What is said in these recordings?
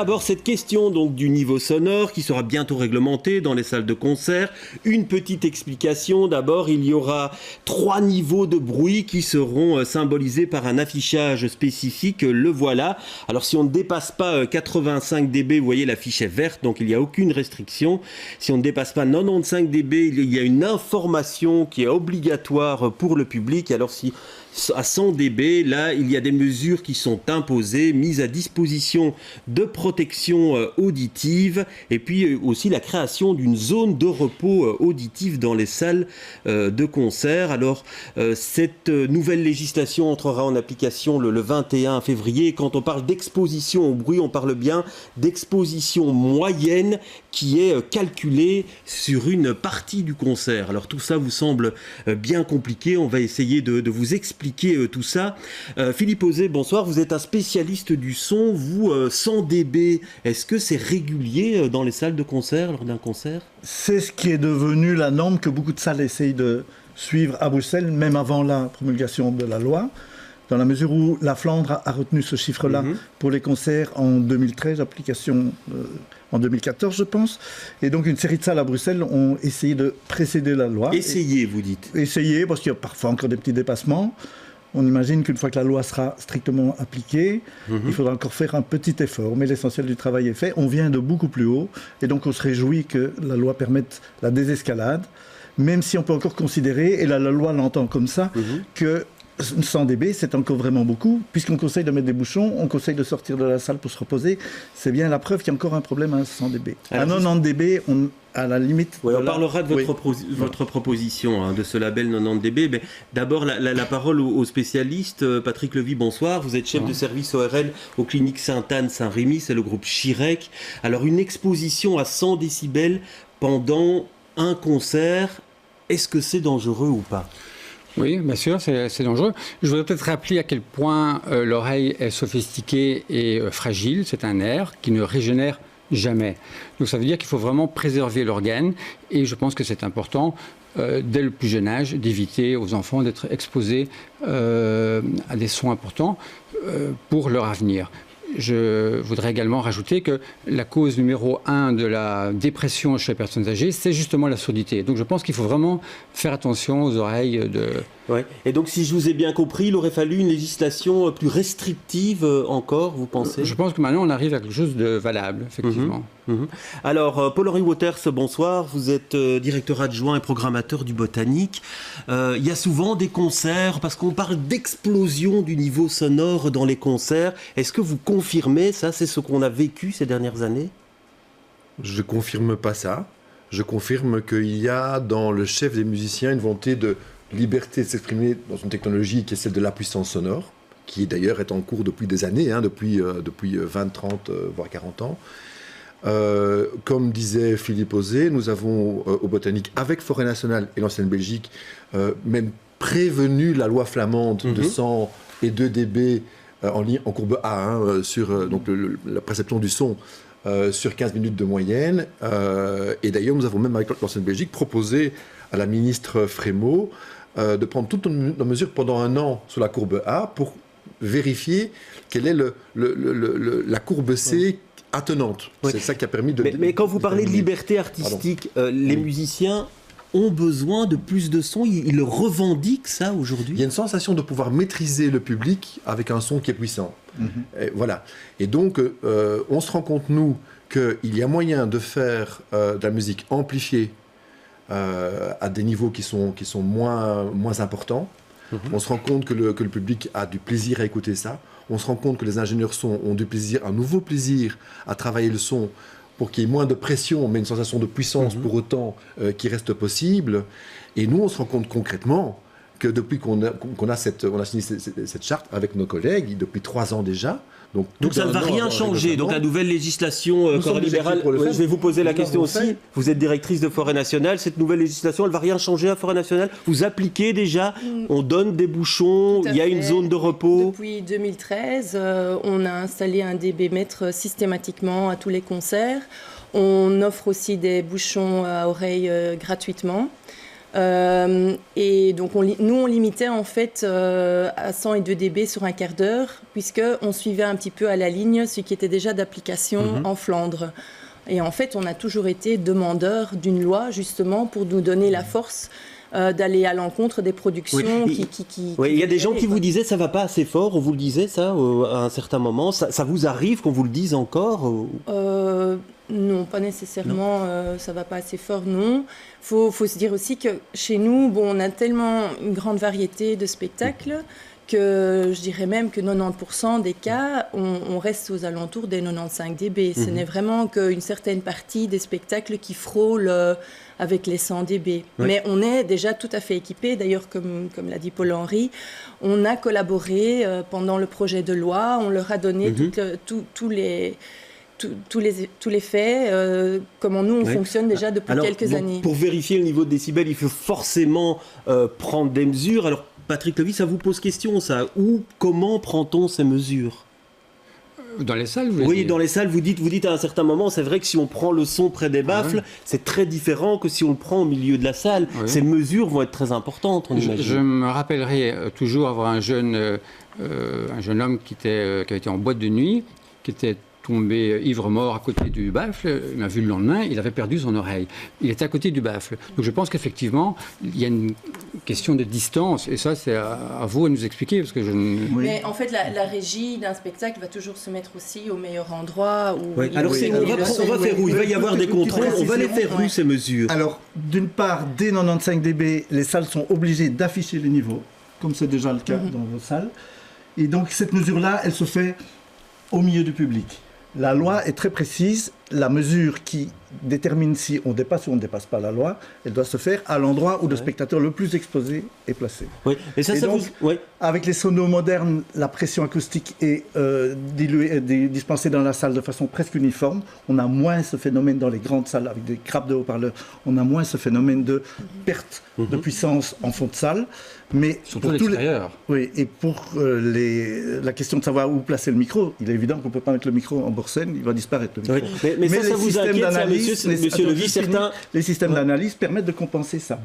D'abord, cette question donc du niveau sonore qui sera bientôt réglementé dans les salles de concert. Une petite explication. D'abord, il y aura 3 niveaux de bruit qui seront symbolisés par un affichage spécifique. Le voilà. Alors, si on ne dépasse pas 85 dB, vous voyez, l'affiche est verte, donc il n'y a aucune restriction. Si on ne dépasse pas 95 dB, il y a une information qui est obligatoire pour le public. Alors, si à 100 dB, là, il y a des mesures qui sont imposées, mises à disposition de protection auditive, et puis aussi la création d'une zone de repos auditif dans les salles de concert. Alors, cette nouvelle législation entrera en application le 21 février. Quand on parle d'exposition au bruit, on parle bien d'exposition moyenne qui est calculée sur une partie du concert. Alors, tout ça vous semble bien compliqué. On va essayer de vous expliquer tout ça. Philippe Auzet, bonsoir. Vous êtes un spécialiste du son. Vous, 100 dB, est-ce que c'est régulier dans les salles de concert, lors d'un concert? C'est ce qui est devenu la norme que beaucoup de salles essayent de suivre à Bruxelles, même avant la promulgation de la loi, dans la mesure où la Flandre a retenu ce chiffre-là pour les concerts en 2013, application en 2014, je pense. Et donc, une série de salles à Bruxelles ont essayé de précéder la loi. Essayez, vous dites. Essayez, parce qu'il y a parfois encore des petits dépassements. On imagine qu'une fois que la loi sera strictement appliquée, il faudra encore faire un petit effort. Mais l'essentiel du travail est fait. On vient de beaucoup plus haut. Et donc, on se réjouit que la loi permette la désescalade. Même si on peut encore considérer, et là, la loi l'entend comme ça, que 100 dB, c'est encore vraiment beaucoup. Puisqu'on conseille de mettre des bouchons, on conseille de sortir de la salle pour se reposer. C'est bien la preuve qu'il y a encore un problème à 100 dB. À 90 dB, à la limite... Oui, on parlera de votre proposition, de ce label 90 dB. Mais d'abord, la parole aux spécialistes. Patrick Levy, bonsoir. Vous êtes chef de service ORL aux cliniques Sainte-Anne-Saint-Rémy. C'est le groupe Chirec. Alors, une exposition à 100 décibels pendant un concert, est-ce que c'est dangereux ou pas ? Oui, bien sûr, c'est dangereux. Je voudrais peut-être rappeler à quel point l'oreille est sophistiquée et fragile. C'est un nerf qui ne régénère jamais. Donc ça veut dire qu'il faut vraiment préserver l'organe. Et je pense que c'est important, dès le plus jeune âge, d'éviter aux enfants d'être exposés à des sons importants pour leur avenir. Je voudrais également rajouter que la cause numéro 1 de la dépression chez les personnes âgées, c'est justement la surdité. Donc je pense qu'il faut vraiment faire attention aux oreilles de... Ouais. Et donc si je vous ai bien compris, il aurait fallu une législation plus restrictive encore, vous pensez? Je pense que maintenant on arrive à quelque chose de valable, effectivement. Alors, Paul-Henri Waters, bonsoir. Vous êtes directeur adjoint et programmateur du Botanique. Il y a souvent des concerts, parce qu'on parle d'explosion du niveau sonore dans les concerts. Est-ce que vous confirmez ça? C'est ce qu'on a vécu ces dernières années? Je ne confirme pas ça. Je confirme qu'il y a dans le chef des musiciens une volonté de liberté de s'exprimer dans une technologie qui est celle de la puissance sonore, qui d'ailleurs est en cours depuis des années, depuis 20, 30, voire 40 ans. Comme disait Philippe Auzet, nous avons au Botanique, avec Forêt Nationale et l'Ancienne Belgique, même prévenu la loi flamande de 100 et 2 dB en courbe A, sur donc la perception du son sur 15 minutes de moyenne. Et d'ailleurs, nous avons même, avec l'Ancienne Belgique, proposé à la ministre Frémaux de prendre toutes nos mesures pendant un an sur la courbe A pour vérifier quelle est la courbe C attenante. Oui. C'est ça qui a permis de... Mais quand vous parlez de liberté artistique, les musiciens ont besoin de plus de son, ils le revendiquent ça aujourd'hui? Il y a une sensation de pouvoir maîtriser le public avec un son qui est puissant. Et voilà. Et donc, on se rend compte, nous, qu'il y a moyen de faire de la musique amplifiée à des niveaux qui sont moins importants. On se rend compte que le public a du plaisir à écouter ça. On se rend compte que les ingénieurs son ont du plaisir, un nouveau plaisir à travailler le son pour qu'il y ait moins de pression, mais une sensation de puissance pour autant qui reste possible. Et nous, on se rend compte concrètement que depuis qu'on a signé cette charte avec nos collègues, depuis 3 ans déjà, donc ça ne va rien changer. Donc la nouvelle législation corps libéral, je vais vous poser la question aussi. Vous êtes directrice de Forêt Nationale. Cette nouvelle législation, elle ne va rien changer à Forêt Nationale? Vous appliquez déjà, on donne des bouchons, il y a une zone de repos. Depuis 2013, on a installé un dB-mètre systématiquement à tous les concerts. On offre aussi des bouchons à oreille gratuitement. Et donc, nous, on limitait en fait à 102 dB sur un quart d'heure, puisqu'on suivait un petit peu à la ligne ce qui était déjà d'application en Flandre. Et en fait, on a toujours été demandeur d'une loi, justement, pour nous donner la force d'aller à l'encontre des productions il y a des gens qui vous disaient ça va pas assez fort, on vous le disait ça à un certain moment, ça vous arrive qu'on vous le dise encore Non, pas nécessairement, ça va pas assez fort, non. Faut se dire aussi que chez nous, on a tellement une grande variété de spectacles que je dirais même que 90% des cas, on reste aux alentours des 95 dB. Ce n'est vraiment qu'une certaine partie des spectacles qui frôlent avec les 100 dB. Oui. Mais on est déjà tout à fait équipé. D'ailleurs, comme l'a dit Paul-Henri, on a collaboré pendant le projet de loi. On leur a donné tous les faits, comment nous on fonctionne déjà depuis quelques années. Pour vérifier le niveau de décibels, il faut forcément prendre des mesures. Alors, Patrick Levy, ça vous pose question, ça. Comment prend-on ces mesures ? Dans les salles, dans les salles, vous dites à un certain moment, c'est vrai que si on prend le son près des baffles, c'est très différent que si on le prend au milieu de la salle. Oui. Ces mesures vont être très importantes, on imagine. Je me rappellerai toujours avoir un jeune homme qui avait été en boîte de nuit, qui était tombé ivre-mort à côté du baffle. Il m'a vu le lendemain, il avait perdu son oreille. Il était à côté du baffle. Donc je pense qu'effectivement, il y a une question de distance, et ça, c'est à vous à nous expliquer, parce que Mais en fait, la régie d'un spectacle va toujours se mettre aussi au meilleur endroit. Alors, on va faire où ? Il va y avoir des contrôles, on va les faire où, ces mesures ? Alors, d'une part, dès 95 dB, les salles sont obligées d'afficher les niveaux, comme c'est déjà le cas dans vos salles. Et donc, cette mesure-là, elle se fait au milieu du public. La loi est très précise. La mesure qui détermine si on dépasse ou on ne dépasse pas la loi, elle doit se faire à l'endroit où le spectateur le plus exposé est placé. Oui. Et ça donc, avec les sonos modernes, la pression acoustique est dispensée dans la salle de façon presque uniforme. On a moins ce phénomène dans les grandes salles avec des grappes de haut-parleurs. On a moins ce phénomène de perte de puissance en fond de salle. Mais surtout pour l'extérieur. Et pour la question de savoir où placer le micro, il est évident qu'on ne peut pas mettre le micro en bord-scène, il va disparaître le micro. Oui. Mais ça vous inquiète, ça, monsieur Levy, les systèmes d'analyse permettent de compenser ça.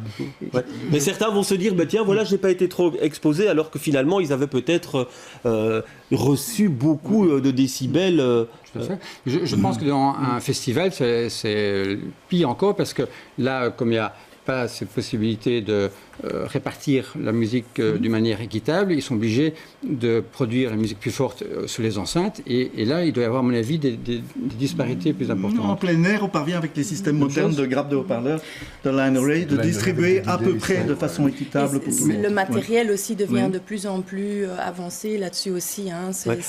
Mais certains vont se dire, tiens, voilà, je n'ai pas été trop exposé, alors que finalement, ils avaient peut-être reçu beaucoup de décibels. Je pense que dans un festival, c'est pire encore, parce que là, comme il y a pas cette possibilité de répartir la musique d'une manière équitable, ils sont obligés de produire la musique plus forte sur les enceintes, et là, il doit y avoir, à mon avis, des disparités plus importantes. En plein air, on parvient avec les systèmes modernes de grappes de haut-parleurs, de line array, de distribuer à peu près de façon équitable pour tout le monde. Le matériel aussi devient de plus en plus avancé là-dessus aussi.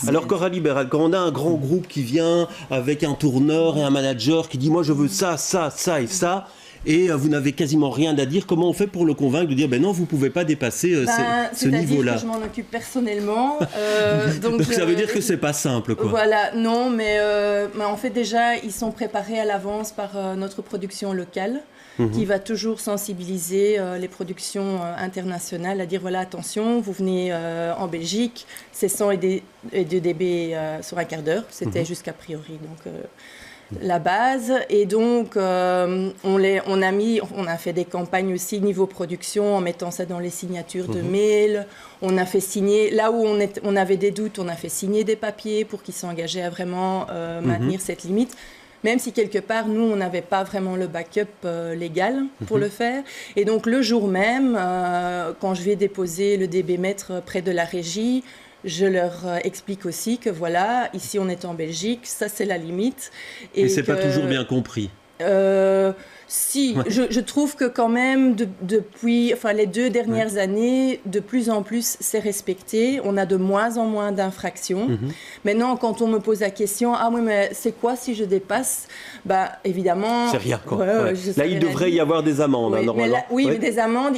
Alors, Coralie Béral, quand on a un grand groupe qui vient avec un tourneur et un manager qui dit « moi je veux ça, ça, ça et ça », et vous n'avez quasiment rien à dire. Comment on fait pour le convaincre de dire non, vous ne pouvez pas dépasser ce niveau-là ? Que je m'en occupe personnellement. donc ça veut dire que ce n'est pas simple, quoi. Voilà, non, mais en fait déjà, ils sont préparés à l'avance par notre production locale, qui va toujours sensibiliser les productions internationales à dire voilà, attention, vous venez en Belgique, c'est 100 et 2 dB sur un quart d'heure, c'était jusqu'a priori. Donc, la base, et donc on a fait des campagnes aussi niveau production en mettant ça dans les signatures de mails. On a fait signer, là où on avait des doutes, on a fait signer des papiers pour qu'ils s'engageaient à vraiment maintenir cette limite, même si quelque part nous on n'avait pas vraiment le backup légal pour le faire. Et donc le jour même, quand je vais déposer le dB-mètre près de la régie, je leur explique aussi que voilà, ici on est en Belgique, ça c'est la limite. Et c'est pas toujours bien compris. Si, je trouve que quand même, depuis les 2 dernières années, de plus en plus, c'est respecté. On a de moins en moins d'infractions. Maintenant, quand on me pose la question, ah oui, mais c'est quoi si je dépasse ? Évidemment... C'est rien, quoi. Là, il devrait y avoir des amendes, normalement. Mais des amendes,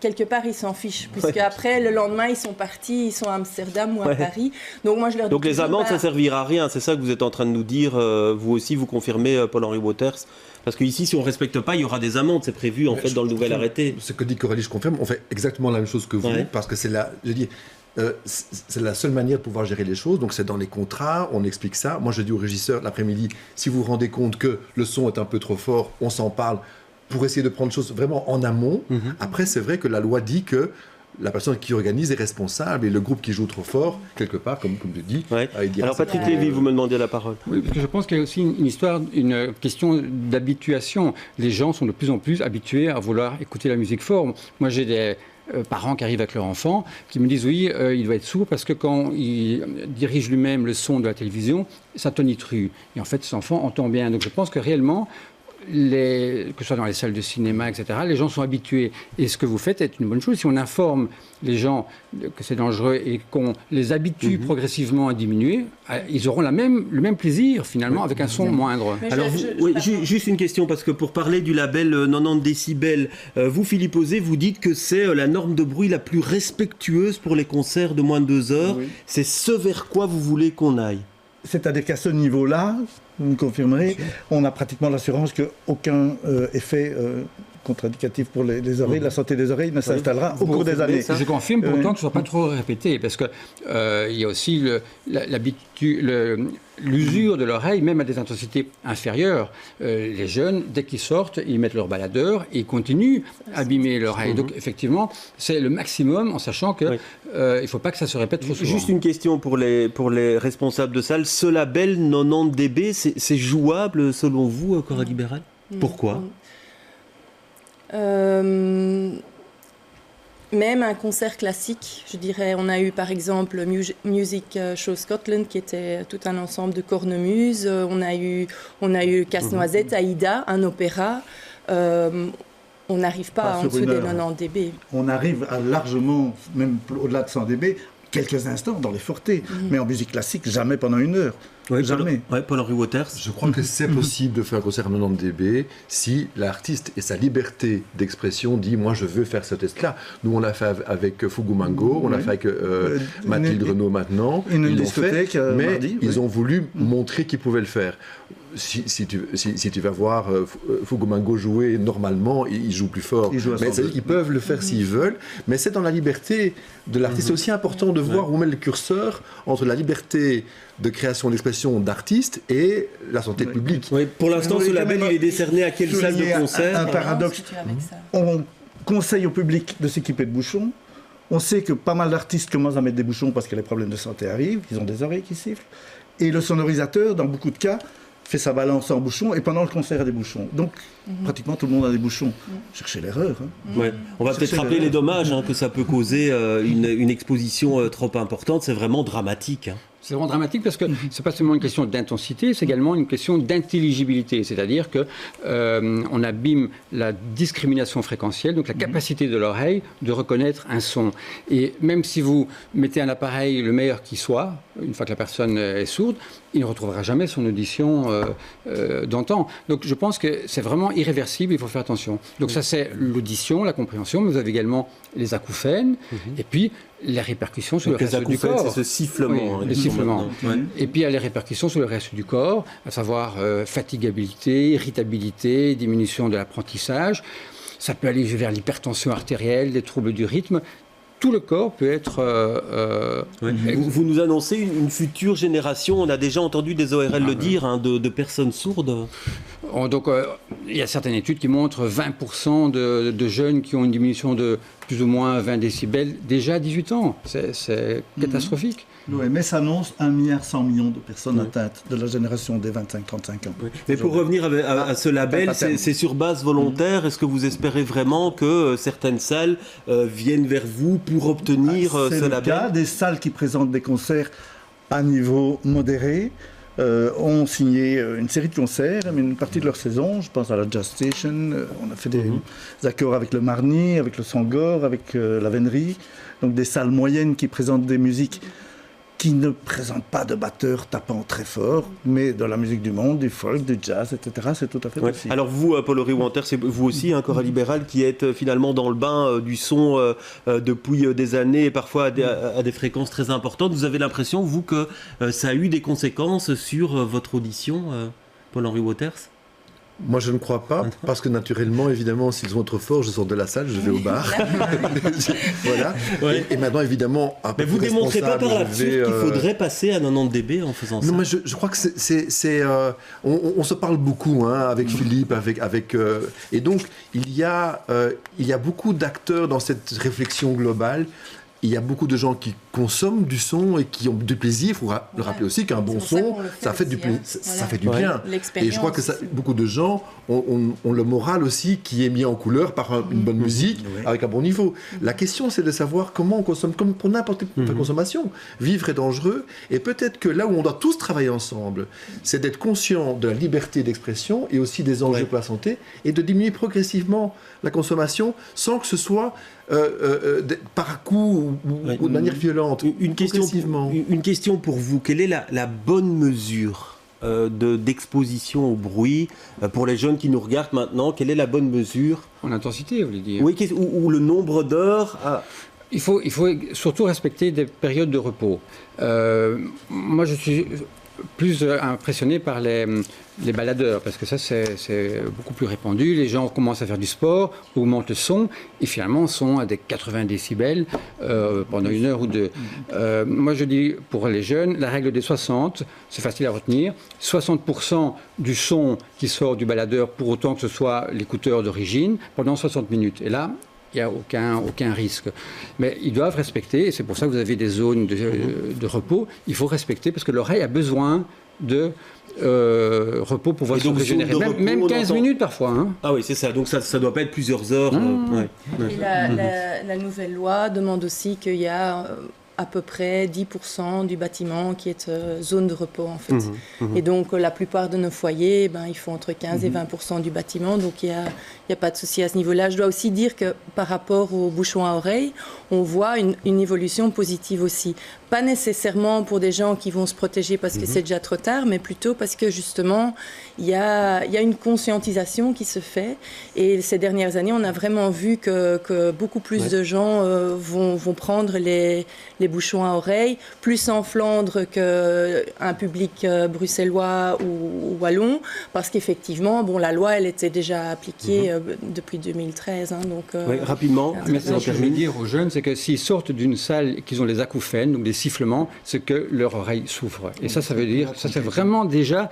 quelque part, ils s'en fichent. Puisque après, le lendemain, ils sont partis, ils sont à Amsterdam ou à Paris. Donc, moi, je leur dis donc les amendes, ça ne servira à rien. C'est ça que vous êtes en train de nous dire. Vous aussi, vous confirmez, Paul-Henri Wauters. Parce qu'ici, si on ne respecte pas, il y aura des amendes. C'est prévu, en fait, dans le nouvel arrêté. Ce que dit Coralie, je confirme. On fait exactement la même chose que vous, parce que c'est la seule manière de pouvoir gérer les choses. Donc, c'est dans les contrats, on explique ça. Moi, je dis au régisseur, l'après-midi, si vous vous rendez compte que le son est un peu trop fort, on s'en parle. pour essayer de prendre choses vraiment en amont. Après, c'est vrai que la loi dit que la personne qui organise est responsable et le groupe qui joue trop fort, quelque part, comme tu dis. Ouais. Alors Patrick Lévy, vous me demandez la parole. Oui, parce que je pense qu'il y a aussi une question d'habituation. Les gens sont de plus en plus habitués à vouloir écouter la musique fort. Moi, j'ai des parents qui arrivent avec leur enfant, qui me disent oui, il doit être sourd parce que quand il dirige lui-même le son de la télévision, ça tonitruit. Et en fait, cet enfant entend bien. Donc je pense que réellement, que ce soit dans les salles de cinéma, etc., les gens sont habitués. Et ce que vous faites est une bonne chose. Si on informe les gens que c'est dangereux et qu'on les habitue progressivement à diminuer, ils auront le même plaisir, finalement, avec un son moindre. Alors, juste une question, parce que pour parler du label 90 décibels, vous, Philippe Auzé, vous dites que c'est la norme de bruit la plus respectueuse pour les concerts de moins de 2 heures. Oui. C'est ce vers quoi vous voulez qu'on aille? C'est-à-dire qu'à ce niveau-là, vous me confirmerez, on a pratiquement l'assurance qu'aucun effet contre-indicatif pour les oreilles, la santé des oreilles ne s'installera au cours des années. Je confirme pourtant que ce ne soit pas trop répété, parce qu'il y a aussi l'usure de l'oreille, même à des intensités inférieures. Les jeunes, dès qu'ils sortent, ils mettent leur baladeur et ils continuent à abîmer l'oreille. Donc effectivement, c'est le maximum en sachant qu'il ne faut pas que ça se répète trop souvent. Juste une question pour les responsables de salle. Ce label 90 dB, c'est jouable selon vous, Chorale Libérale? Pourquoi? Même un concert classique, je dirais, on a eu par exemple Music Show Scotland qui était tout un ensemble de cornemuses, on a eu Casse-Noisette, Aïda, un opéra, on n'arrive pas en dessous des 90 dB. On arrive à largement, même au-delà de 100 dB, quelques instants dans les fortés, mais en musique classique, jamais pendant 1 heure. Oui, jamais. Paul-Henri Waters. Je crois que c'est possible de faire un concert à 90 dB si l'artiste et sa liberté d'expression dit moi je veux faire ce test-là. Nous on l'a fait avec Fugu Mango, on l'a fait avec Mathilde Renaud maintenant. Une discothèque, mais mardi, ils ont voulu montrer qu'ils pouvaient le faire. Si tu vas voir Fugu Mango jouer normalement, ils jouent plus fort. Ils peuvent le faire s'ils veulent, mais c'est dans la liberté de l'artiste. C'est aussi important de voir où met le curseur entre la liberté de création d'expression d'artistes et la santé publique. Oui, pour l'instant, ce label il est décerné à quelle salle de concert? Un paradoxe. On conseille au public de s'équiper de bouchons. On sait que pas mal d'artistes commencent à mettre des bouchons parce que les problèmes de santé arrivent, ils ont des oreilles qui sifflent. Et le sonorisateur, dans beaucoup de cas, fait sa balance en bouchons et pendant le concert a des bouchons. Donc, pratiquement tout le monde a des bouchons. Cherchez l'erreur. Ouais. On va peut-être rappeler les dommages que ça peut causer une exposition trop importante. C'est vraiment dramatique. C'est vraiment dramatique parce que c'est pas seulement une question d'intensité, c'est également une question d'intelligibilité. C'est-à-dire que on abîme la discrimination fréquentielle, donc la capacité de l'oreille de reconnaître un son. Et même si vous mettez un appareil le meilleur qui soit, une fois que la personne est sourde, il ne retrouvera jamais son audition d'antan. Donc je pense que c'est vraiment irréversible, il faut faire attention. Donc ça c'est l'audition, la compréhension, mais vous avez également les acouphènes, et puis les répercussions sur le reste du corps. C'est ce sifflement. Oui, le sifflement. Et puis il y a les répercussions sur le reste du corps, à savoir fatigabilité, irritabilité, diminution de l'apprentissage. Ça peut aller vers l'hypertension artérielle, des troubles du rythme. Tout le corps peut être... Vous nous annoncez une future génération, on a déjà entendu des ORL le dire, de personnes sourdes. Donc, il y a certaines études qui montrent 20% de jeunes qui ont une diminution de plus ou moins 20 décibels déjà à 18 ans. C'est catastrophique. L'OMS annonce 1,1 milliard de personnes atteintes de la génération des 25-35 ans. Mais pour revenir à ce label, c'est sur base volontaire. Est-ce que vous espérez vraiment que certaines salles viennent vers vous pour obtenir ce label? C'est le cas des salles qui présentent des concerts à niveau modéré. Ont signé une série de concerts, mais une partie de leur saison, je pense à la Jazz Station, on a fait des accords avec le Marny, avec le Sangor, avec la Vénerie, donc des salles moyennes qui présentent des musiques qui ne présentent pas de batteurs tapant très fort, mais de la musique du monde, du folk, du jazz, etc. C'est tout à fait possible. Alors vous, Paul-Henri Waters, c'est vous aussi, Chorale Libérale, qui êtes finalement dans le bain du son depuis des années, et parfois à des fréquences très importantes. Vous avez l'impression, vous, que ça a eu des conséquences sur votre audition, Paul-Henri Waters? Moi, je ne crois pas, parce que naturellement, évidemment, s'ils sont trop forts, je sors de la salle, je vais au bar. Voilà. Ouais. Et maintenant, évidemment, mais vous ne démontrez pas par là qu'il faudrait passer à 90 dB en faisant ça. Non, mais je crois que on se parle beaucoup avec Philippe, et donc il y a beaucoup d'acteurs dans cette réflexion globale. Il y a beaucoup de gens qui consomment du son et qui ont du plaisir. Il faut le rappeler aussi qu'un bon son, ça fait du plaisir, ça fait du bien. Et je crois que beaucoup de gens ont le moral aussi qui est mis en couleur par une bonne musique, avec un bon niveau. La question, c'est de savoir comment on consomme, comme pour n'importe quelle consommation. Vivre est dangereux, et peut-être que là où on doit tous travailler ensemble, c'est d'être conscient de la liberté d'expression et aussi des enjeux pour la santé, et de diminuer progressivement la consommation sans que ce soit par à coup ou de manière violente. Une question pour vous. Quelle est la bonne mesure d'exposition au bruit pour les jeunes qui nous regardent maintenant? Quelle est la bonne mesure? En intensité, vous voulez dire? Oui, ou le nombre d'heures. Il faut surtout respecter des périodes de repos. Moi, je suis plus impressionné par les baladeurs, parce que ça, c'est beaucoup plus répandu. Les gens commencent à faire du sport, augmentent le son, et finalement sont à des 80 décibels pendant 1 heure ou 2. Moi, je dis, pour les jeunes, la règle des 60, c'est facile à retenir. 60% du son qui sort du baladeur, pour autant que ce soit l'écouteur d'origine, pendant 60 minutes. Et là, il n'y a aucun risque. Mais ils doivent respecter, et c'est pour ça que vous avez des zones de repos, il faut respecter, parce que l'oreille a besoin de repos pour pouvoir se régénérer. Même 15 minutes parfois. Hein. Ah oui, c'est ça. Donc ça ne doit pas être plusieurs heures. Et la nouvelle loi demande aussi qu'il y a à peu près 10% du bâtiment qui est zone de repos en fait. Et donc la plupart de nos foyers, ils font entre 15 et 20% du bâtiment, donc il n'y a pas de souci à ce niveau-là. Je dois aussi dire que par rapport aux bouchons à oreille, on voit une évolution positive aussi. Pas nécessairement pour des gens qui vont se protéger parce que c'est déjà trop tard, mais plutôt parce que justement, il y a une conscientisation qui se fait. Et ces dernières années, on a vraiment vu que beaucoup plus de gens vont prendre les bouchons à oreille, plus en Flandre qu'un public bruxellois ou wallon, parce qu'effectivement, la loi, elle était déjà appliquée depuis 2013. Donc, rapidement. Mais ce que je veux dire aux jeunes, c'est que s'ils sortent d'une salle et qu'ils ont des acouphènes, donc des sifflements, c'est que leur oreille souffre. Et ça veut dire, ça c'est vraiment déjà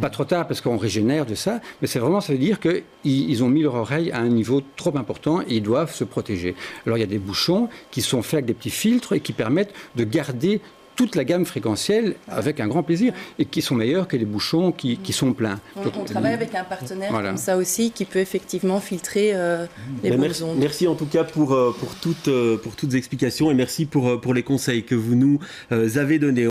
pas trop tard parce qu'on régénère de ça, mais ça veut dire qu'ils ont mis leur oreille à un niveau trop important et ils doivent se protéger. Alors il y a des bouchons qui sont faits avec des petits filtres et qui permettent de garder toute la gamme fréquentielle avec un grand plaisir et qui sont meilleurs que les bouchons qui sont pleins. On travaille avec un partenaire comme ça aussi qui peut effectivement filtrer les bonnes ondes. Merci en tout cas pour toutes explications et merci pour les conseils que vous nous avez donnés.